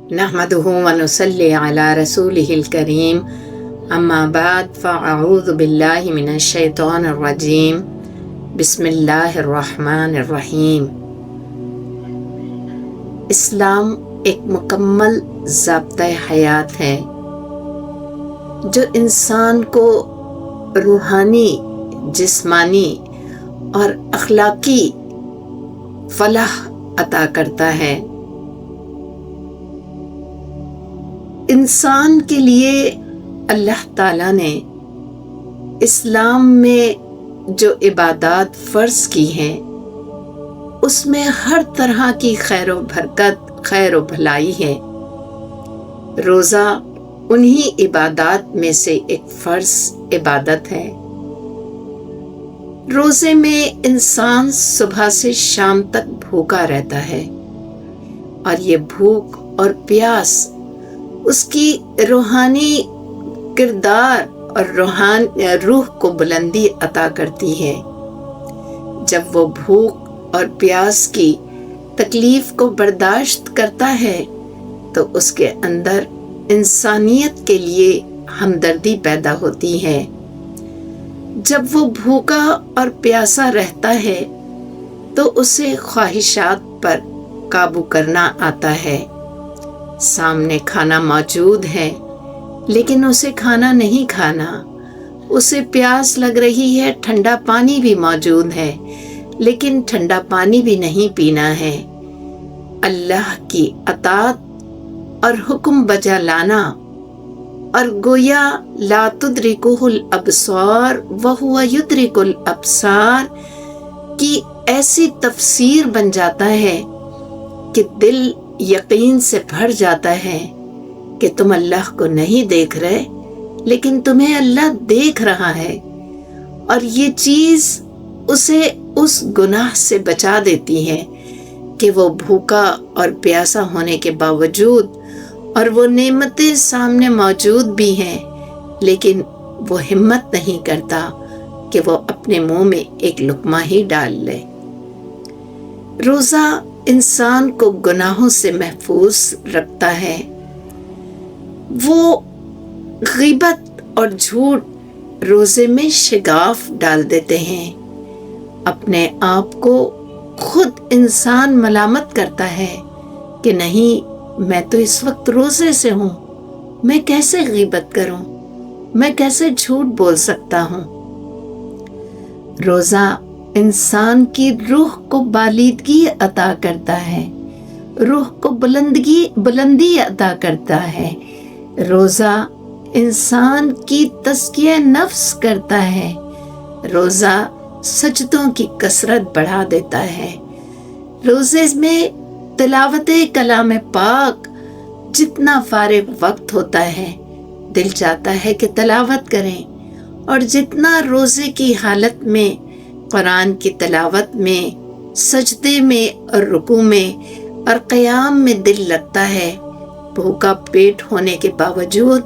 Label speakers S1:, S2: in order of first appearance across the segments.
S1: نحمدہ ونصلی علی رسولہ الکریم اما بعد فاعوذ باللہ من الشیطان الرجیم بسم اللہ الرحمن الرحیم۔ اسلام ایک مکمل ضابطۂ حیات ہے جو انسان کو روحانی، جسمانی اور اخلاقی فلاح عطا کرتا ہے۔ انسان کے لیے اللہ تعالیٰ نے اسلام میں جو عبادات فرض کی ہیں اس میں ہر طرح کی خیر و برکت، خیر و بھلائی ہے۔ روزہ انہی عبادات میں سے ایک فرض عبادت ہے۔ روزے میں انسان صبح سے شام تک بھوکا رہتا ہے اور یہ بھوک اور پیاس اس کی روحانی کردار اور روح کو بلندی عطا کرتی ہے۔ جب وہ بھوک اور پیاس کی تکلیف کو برداشت کرتا ہے تو اس کے اندر انسانیت کے لیے ہمدردی پیدا ہوتی ہے۔ جب وہ بھوکا اور پیاسا رہتا ہے تو اسے خواہشات پر قابو کرنا آتا ہے۔ سامنے کھانا موجود ہے لیکن اسے کھانا نہیں کھانا، اسے پیاس لگ رہی ہے، ٹھنڈا پانی بھی موجود ہے لیکن ٹھنڈا پانی بھی نہیں پینا ہے۔ اللہ کی اطاعت اور حکم بجا لانا اور گویا لا تدرکہ الابصار وہو یدرک الابصار کی ایسی تفسیر بن جاتا ہے کہ دل یقین سے بھر جاتا ہے کہ تم اللہ کو نہیں دیکھ رہے لیکن تمہیں اللہ دیکھ رہا ہے، اور یہ چیز اسے اس گناہ سے بچا دیتی ہے کہ وہ بھوکا اور پیاسا ہونے کے باوجود اور وہ نعمتیں سامنے موجود بھی ہیں لیکن وہ ہمت نہیں کرتا کہ وہ اپنے منہ میں ایک لقمہ ہی ڈال لے۔ روزہ انسان کو گناہوں سے محفوظ رکھتا ہے۔ وہ غیبت اور جھوٹ روزے میں شگاف ڈال دیتے ہیں۔ اپنے آپ کو خود انسان ملامت کرتا ہے کہ نہیں، میں تو اس وقت روزے سے ہوں، میں کیسے غیبت کروں، میں کیسے جھوٹ بول سکتا ہوں۔ روزہ انسان کی روح کو بالیدگی عطا کرتا ہے، روح کو بلندی عطا کرتا ہے۔ روزہ انسان کی تزکیہ نفس کرتا ہے۔ روزہ سجدوں کی کثرت بڑھا دیتا ہے۔ روزے میں تلاوت کلام پاک، جتنا فارغ وقت ہوتا ہے دل چاہتا ہے کہ تلاوت کریں، اور جتنا روزے کی حالت میں قرآن کی تلاوت میں، سجدے میں اور رکوع میں اور قیام میں دل لگتا ہے، بھوکا پیٹ ہونے کے باوجود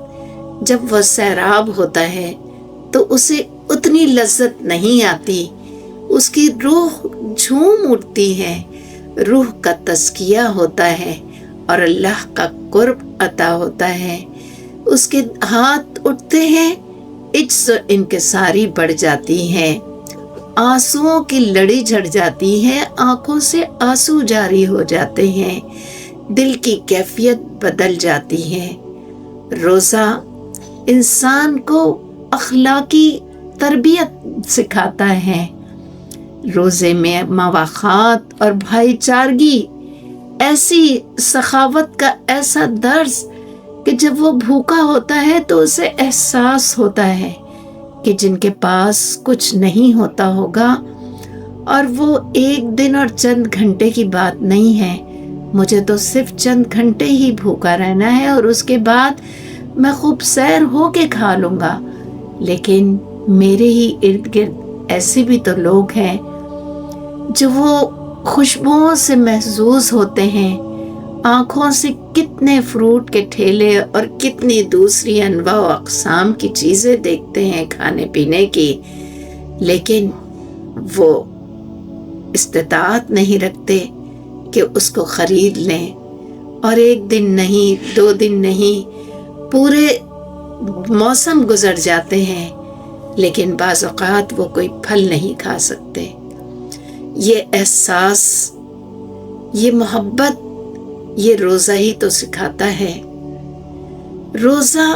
S1: جب وہ سیراب ہوتا ہے تو اسے اتنی لذت نہیں آتی، اس کی روح جھوم اٹھتی ہے، روح کا تزکیہ ہوتا ہے اور اللہ کا قرب عطا ہوتا ہے۔ اس کے ہاتھ اٹھتے ہیں، عجز و انکساری بڑھ جاتی ہے، آنسوؤں کی لڑی جھڑ جاتی ہے، آنکھوں سے آنسو جاری ہو جاتے ہیں، دل کی کیفیت بدل جاتی ہے۔ روزہ انسان کو اخلاقی تربیت سکھاتا ہے۔ روزے میں مواخات اور بھائی چارگی، ایسی سخاوت کا ایسا درس کہ جب وہ بھوکا ہوتا ہے تو اسے احساس ہوتا ہے کہ جن کے پاس کچھ نہیں ہوتا ہوگا، اور وہ ایک دن اور چند گھنٹے کی بات نہیں ہے، مجھے تو صرف چند گھنٹے ہی بھوکا رہنا ہے اور اس کے بعد میں خوب سیر ہو کے کھا لوں گا، لیکن میرے ہی ارد گرد ایسے بھی تو لوگ ہیں جو وہ خوشبوؤں سے محظوظ ہوتے ہیں، آنکھوں سے کتنے فروٹ کے ٹھیلے اور کتنی دوسری انواع و اقسام کی چیزیں دیکھتے ہیں کھانے پینے کی، لیکن وہ استطاعت نہیں رکھتے کہ اس کو خرید لیں، اور ایک دن نہیں، 2 دن نہیں، پورے موسم گزر جاتے ہیں، لیکن بعض اوقات وہ کوئی پھل نہیں کھا سکتے۔ یہ احساس، یہ محبت، یہ روزہ ہی تو سکھاتا ہے۔ روزہ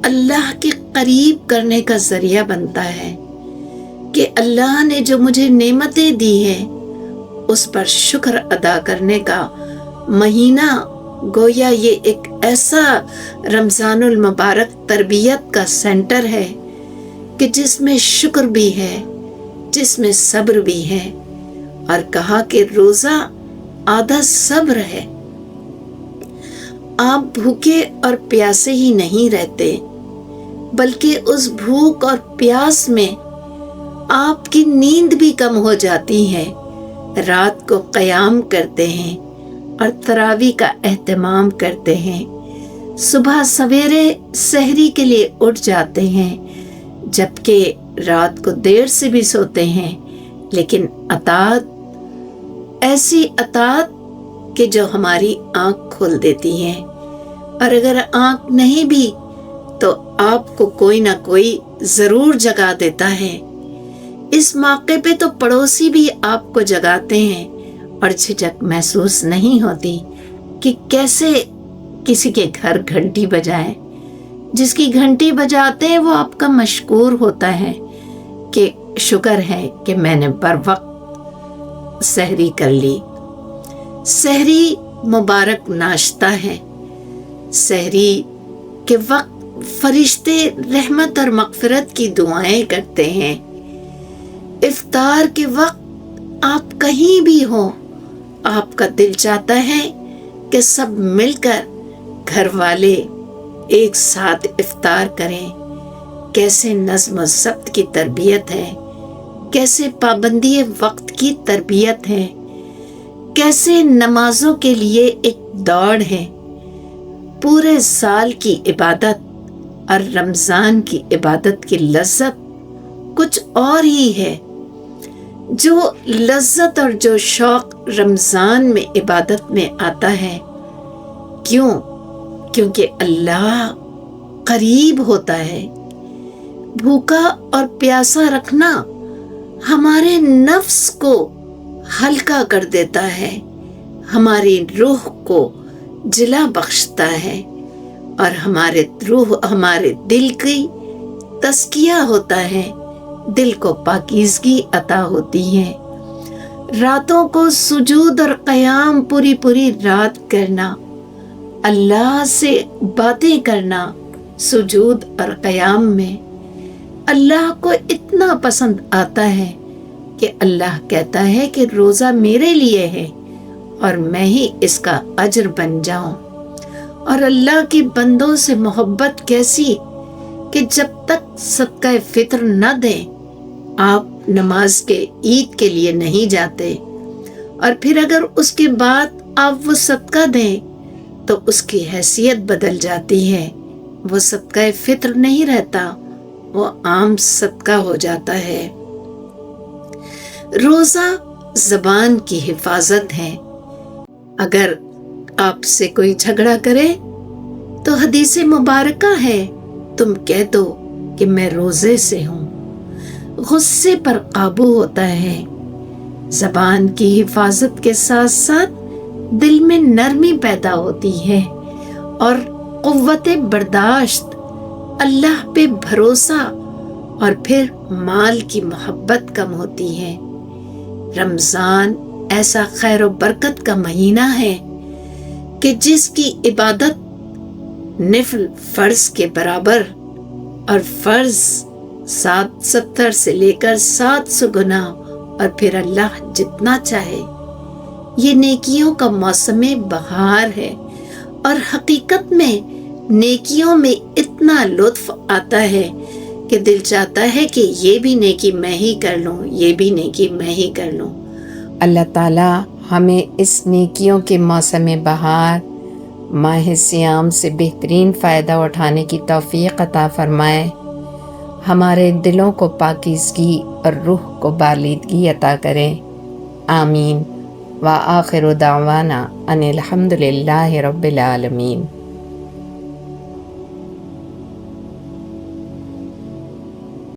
S1: اللہ کے قریب کرنے کا ذریعہ بنتا ہے کہ اللہ نے جو مجھے نعمتیں دی ہیں اس پر شکر ادا کرنے کا مہینہ، گویا یہ ایک ایسا رمضان المبارک تربیت کا سینٹر ہے کہ جس میں شکر بھی ہے، جس میں صبر بھی ہے، اور کہا کہ روزہ آدھا صبر ہے۔ آپ بھوکے اور پیاسے ہی نہیں رہتے، بلکہ اس بھوک اور پیاس میں آپ کی نیند بھی کم ہو جاتی ہے، رات کو قیام کرتے ہیں اور تراویح کا اہتمام کرتے ہیں، صبح سویرے سحری کے لیے اٹھ جاتے ہیں، جبکہ رات کو دیر سے بھی سوتے ہیں، لیکن اطاعت، ایسی اطاعت کہ جو ہماری آنکھ کھول دیتی ہے، اور اگر آنکھ نہیں بھی تو آپ کو کوئی نہ کوئی ضرور جگا دیتا ہے۔ اس موقع پہ تو پڑوسی بھی آپ کو جگاتے ہیں اور جھجک محسوس نہیں ہوتی کہ کیسے کسی کے گھر گھنٹی بجائیں۔ جس کی گھنٹی بجاتے ہیں وہ آپ کا مشکور ہوتا ہے کہ شکر ہے کہ میں نے بر وقت سحری کر لی۔ سحری مبارک ناشتہ ہے۔ سحری کے وقت فرشتے رحمت اور مغفرت کی دعائیں کرتے ہیں۔ افطار کے وقت آپ کہیں بھی ہوں، آپ کا دل چاہتا ہے کہ سب مل کر گھر والے ایک ساتھ افطار کریں۔ کیسے نظم و ضبط کی تربیت ہے، کیسے پابندی وقت کی تربیت ہے، کیسے نمازوں کے لیے ایک دوڑ ہے۔ پورے سال کی عبادت اور رمضان کی عبادت کی لذت کچھ اور ہی ہے۔ جو لذت اور جو شوق رمضان میں عبادت میں آتا ہے، کیونکہ اللہ قریب ہوتا ہے۔ بھوکا اور پیاسا رکھنا ہمارے نفس کو ہلکا کر دیتا ہے، ہماری روح کو جلا بخشتا ہے، اور ہمارے دل کی تزکیہ ہوتا ہے، دل کو پاکیزگی عطا ہوتی ہے۔ راتوں کو سجود اور قیام پوری رات کرنا، اللہ سے باتیں کرنا سجود اور قیام میں اللہ کو اتنا پسند آتا ہے کہ اللہ کہتا ہے کہ روزہ میرے لیے ہے اور میں ہی اس کا اجر بن جاؤں۔ اور اللہ کے بندوں سے محبت کیسی کہ جب تک صدقہ فطر نہ دیں آپ نماز کے عید کے لیے نہیں جاتے، اور پھر اگر اس کے بعد آپ وہ صدقہ دیں تو اس کی حیثیت بدل جاتی ہے، وہ صدقہ فطر نہیں رہتا، وہ عام صدقہ ہو جاتا ہے۔ روزہ زبان کی حفاظت ہے۔ اگر آپ سے کوئی جھگڑا کرے تو حدیث مبارکہ ہے، تم کہہ دو کہ میں روزے سے ہوں۔ غصے پر قابو ہوتا ہے۔ زبان کی حفاظت کے ساتھ ساتھ دل میں نرمی پیدا ہوتی ہے اور قوت برداشت، اللہ پہ بھروسہ، اور پھر مال کی محبت کم ہوتی ہے۔ رمضان ایسا خیر و برکت کا مہینہ ہے کہ جس کی عبادت نفل فرض کے برابر، اور فرض 70 سے لے کر 700 گنا، اور پھر اللہ جتنا چاہے۔ یہ نیکیوں کا موسم بہار ہے، اور حقیقت میں نیکیوں میں اتنا لطف آتا ہے کہ دل چاہتا ہے کہ یہ بھی نیکی میں ہی کر لوں، یہ بھی نیکی میں ہی کر لوں۔ اللہ تعالیٰ ہمیں اس نیکیوں کے موسم بہار، ماہ سیام سے بہترین فائدہ اٹھانے کی توفیق عطا فرمائے، ہمارے دلوں کو پاکیزگی اور روح کو بالیدگی عطا کرے، آمین۔ وآخر دعوانا ان الحمد للہ رب العالمین۔